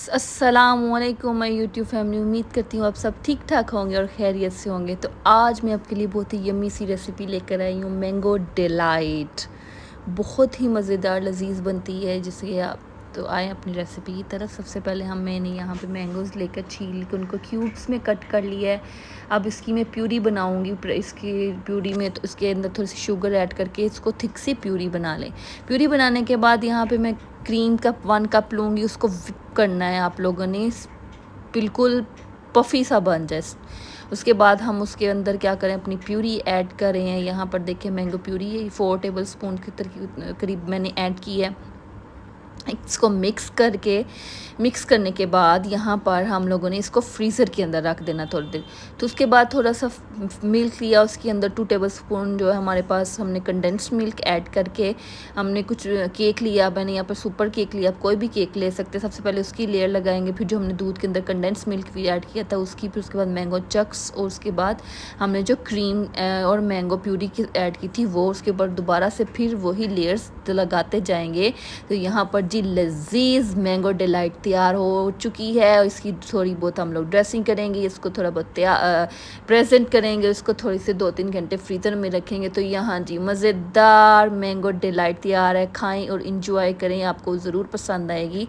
अस्सलामुअलैकुम my YouTube family. उम्मीद करती हूँ आप सब ठीक ठाक होंगे और खैरियत से होंगे। तो आज मैं आपके लिए बहुत ही यम्मी सी रेसिपी लेकर आई हूँ, मैंगो डिलाइट। बहुत ही मज़ेदार लजीज बनती है जिसके आप तो आए अपनी रेसिपी की तरफ। सबसे पहले मैंने यहाँ पे मैंगोज़ लेकर छील के उनको क्यूब्स में कट कर लिया है। अब इसकी मैं प्यूरी बनाऊँगी। इसकी प्यूरी में तो इसके अंदर थोड़ी सी शुगर ऐड करके इसको थिक सी प्यूरी बना लें। प्यूरी बनाने के बाद यहाँ पे मैं क्रीम कप 1 कप लूँगी। उसको विप करना है आप लोगों ने, बिल्कुल पफ़ी सा बन जाए। उसके बाद हम उसके अंदर क्या करें, अपनी प्यूरी ऐड करें हैं। यहाँ पर देखिए मैंगो प्यूरी 4 टेबल स्पून के करीब मैंने ऐड की है। इसको मिक्स करने के बाद यहाँ पर हम लोगों ने इसको फ्रीज़र के अंदर रख देना थोड़ी देर। तो उसके बाद थोड़ा सा मिल्क लिया, उसके अंदर 2 टेबल स्पून जो है हमारे पास, हमने कंडेंस्ड मिल्क ऐड करके हमने कुछ केक लिया। मैंने यहाँ पर सुपर केक लिया, आप कोई भी केक ले सकते हैं। सबसे पहले उसकी लेयर लगाएंगे, फिर जो हमने दूध के अंदर कंडेंस्ड मिल्क भी ऐड किया था उसकी, फिर उसके बाद मैंगो चक्स, और उसके बाद हमने जो क्रीम और मैंगो प्यूरी की ऐड की थी वो, उसके ऊपर दोबारा से फिर वही लेयर्स लगाते जाएंगे। तो यहाँ पर जी लजीज मैंगो डिलाइट तैयार हो चुकी है। और इसकी थोड़ी बहुत हम लोग ड्रेसिंग करेंगे, इसको थोड़ा बहुत प्रेजेंट करेंगे, इसको थोड़ी से 2-3 घंटे फ्रीज़र में रखेंगे। तो यहाँ जी मज़ेदार मैंगो डिलाइट तैयार है। खाएं और इंजॉय करें, आपको ज़रूर पसंद आएगी।